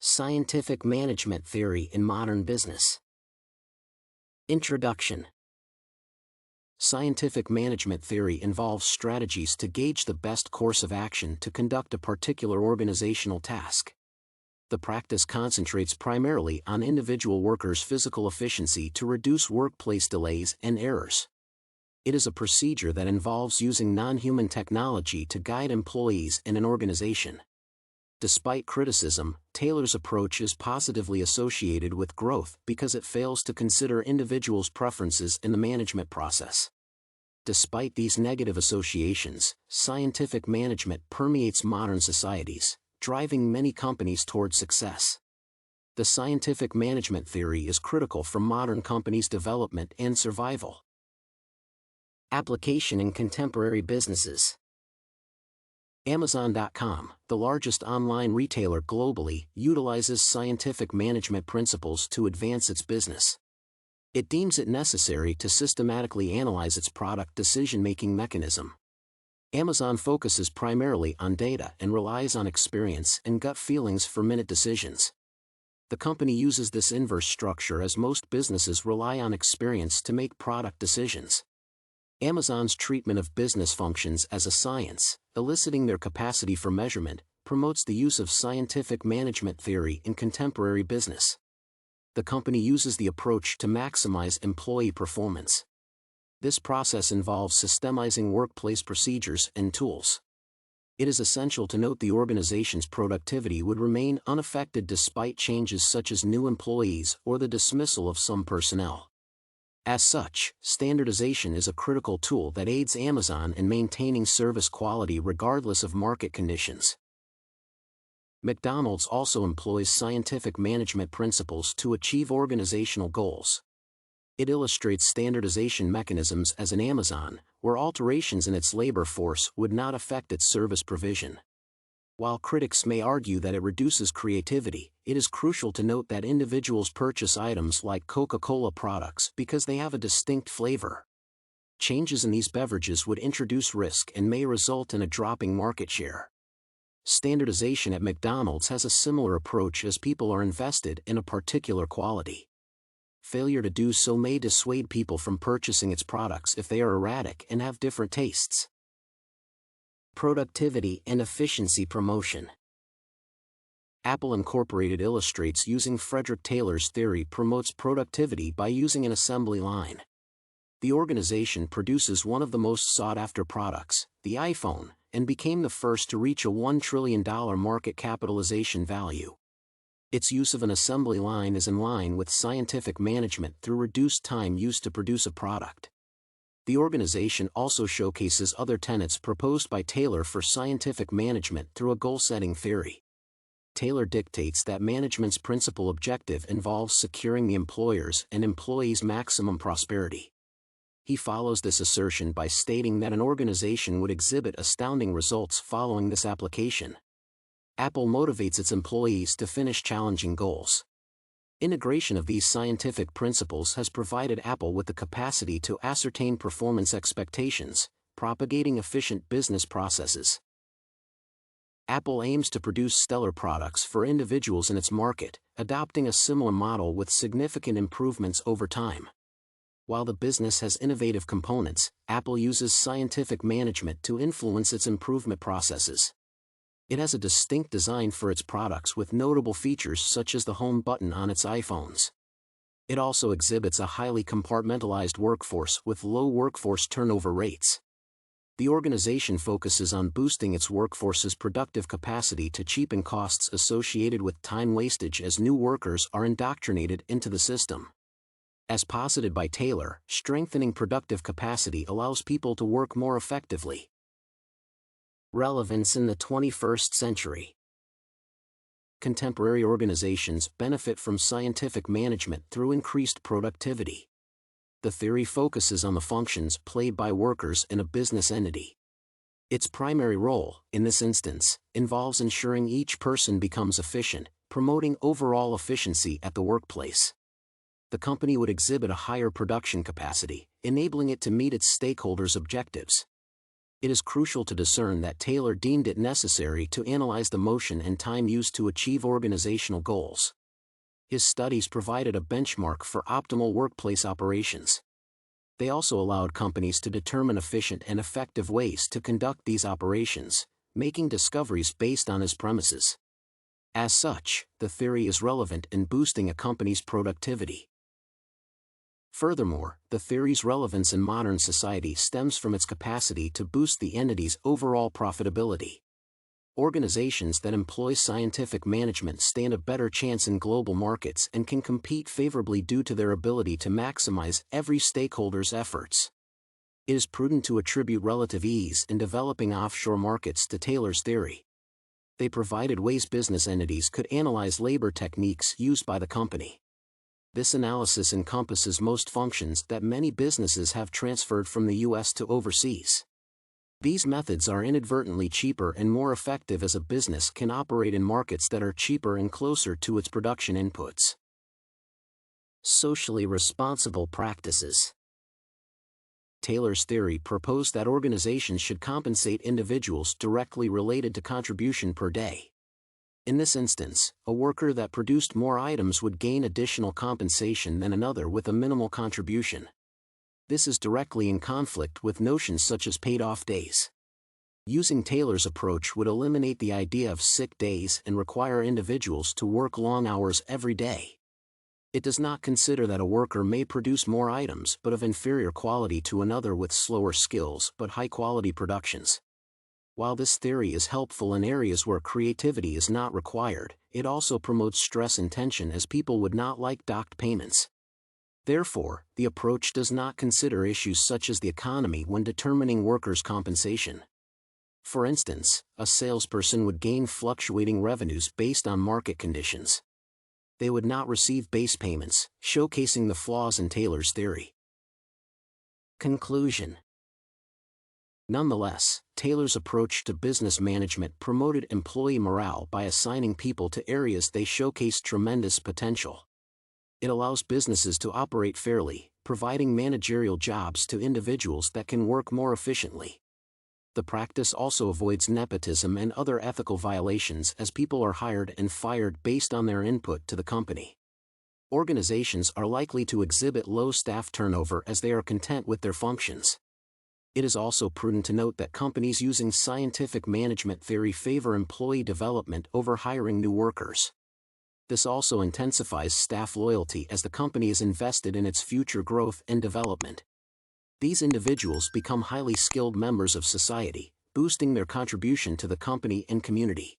Scientific management theory in modern business. Introduction. Scientific management theory involves strategies to gauge the best course of action to conduct a particular organizational task. The practice concentrates primarily on individual workers' physical efficiency to reduce workplace delays and errors. It is a procedure that involves using non-human technology to guide employees in an organization. Despite criticism, Taylor's approach is positively associated with growth because it fails to consider individuals' preferences in the management process. Despite these negative associations, scientific management permeates modern societies, driving many companies toward success. The scientific management theory is critical for modern companies' development and survival. Application in contemporary businesses. Amazon.com, the largest online retailer globally, utilizes scientific management principles to advance its business. It deems it necessary to systematically analyze its product decision-making mechanism. Amazon focuses primarily on data and relies on experience and gut feelings for minute decisions. The company uses this inverse structure as most businesses rely on experience to make product decisions. Amazon's treatment of business functions as a science, eliciting their capacity for measurement, promotes the use of scientific management theory in contemporary business. The company uses the approach to maximize employee performance. This process involves systemizing workplace procedures and tools. It is essential to note the organization's productivity would remain unaffected despite changes such as new employees or the dismissal of some personnel. As such, standardization is a critical tool that aids Amazon in maintaining service quality regardless of market conditions. McDonald's also employs scientific management principles to achieve organizational goals. It illustrates standardization mechanisms as in Amazon, where alterations in its labor force would not affect its service provision. While critics may argue that it reduces creativity, it is crucial to note that individuals purchase items like Coca-Cola products because they have a distinct flavor. Changes in these beverages would introduce risk and may result in a dropping market share. Standardization at McDonald's has a similar approach as people are invested in a particular quality. Failure to do so may dissuade people from purchasing its products if they are erratic and have different tastes. Productivity and efficiency promotion. Apple Incorporated illustrates using Frederick Taylor's theory promotes productivity by using an assembly line. The organization produces one of the most sought-after products, the iPhone, and became the first to reach a $1 trillion market capitalization value. Its use of an assembly line is in line with scientific management through reduced time used to produce a product. The organization also showcases other tenets proposed by Taylor for scientific management through a goal-setting theory. Taylor dictates that management's principal objective involves securing the employer's and employees' maximum prosperity. He follows this assertion by stating that an organization would exhibit astounding results following this application. Apple motivates its employees to finish challenging goals. Integration of these scientific principles has provided Apple with the capacity to ascertain performance expectations, propagating efficient business processes. Apple aims to produce stellar products for individuals in its market, adopting a similar model with significant improvements over time. While the business has innovative components, Apple uses scientific management to influence its improvement processes. It has a distinct design for its products with notable features such as the home button on its iPhones. It also exhibits a highly compartmentalized workforce with low workforce turnover rates. The organization focuses on boosting its workforce's productive capacity to cheapen costs associated with time wastage as new workers are indoctrinated into the system. As posited by Taylor, strengthening productive capacity allows people to work more effectively. Relevance in the 21st century. Contemporary organizations benefit from scientific management through increased productivity. The theory focuses on the functions played by workers in a business entity. Its primary role, in this instance, involves ensuring each person becomes efficient, promoting overall efficiency at the workplace. The company would exhibit a higher production capacity, enabling it to meet its stakeholders' objectives. It is crucial to discern that Taylor deemed it necessary to analyze the motion and time used to achieve organizational goals. His studies provided a benchmark for optimal workplace operations. They also allowed companies to determine efficient and effective ways to conduct these operations, making discoveries based on his premises. As such, the theory is relevant in boosting a company's productivity. Furthermore, the theory's relevance in modern society stems from its capacity to boost the entity's overall profitability. Organizations that employ scientific management stand a better chance in global markets and can compete favorably due to their ability to maximize every stakeholder's efforts. It is prudent to attribute relative ease in developing offshore markets to Taylor's theory. They provided ways business entities could analyze labor techniques used by the company. This analysis encompasses most functions that many businesses have transferred from the U.S. to overseas. These methods are inadvertently cheaper and more effective as a business can operate in markets that are cheaper and closer to its production inputs. Socially responsible practices. Taylor's theory proposed that organizations should compensate individuals directly related to contribution per day. In this instance, a worker that produced more items would gain additional compensation than another with a minimal contribution. This is directly in conflict with notions such as paid-off days. Using Taylor's approach would eliminate the idea of sick days and require individuals to work long hours every day. It does not consider that a worker may produce more items but of inferior quality to another with slower skills but high-quality productions. While this theory is helpful in areas where creativity is not required, it also promotes stress and tension as people would not like docked payments. Therefore, the approach does not consider issues such as the economy when determining workers' compensation. For instance, a salesperson would gain fluctuating revenues based on market conditions. They would not receive base payments, showcasing the flaws in Taylor's theory. Conclusion. Nonetheless, Taylor's approach to business management promoted employee morale by assigning people to areas they showcased tremendous potential. It allows businesses to operate fairly, providing managerial jobs to individuals that can work more efficiently. The practice also avoids nepotism and other ethical violations as people are hired and fired based on their input to the company. Organizations are likely to exhibit low staff turnover as they are content with their functions. It is also prudent to note that companies using scientific management theory favor employee development over hiring new workers. This also intensifies staff loyalty as the company is invested in its future growth and development. These individuals become highly skilled members of society, boosting their contribution to the company and community.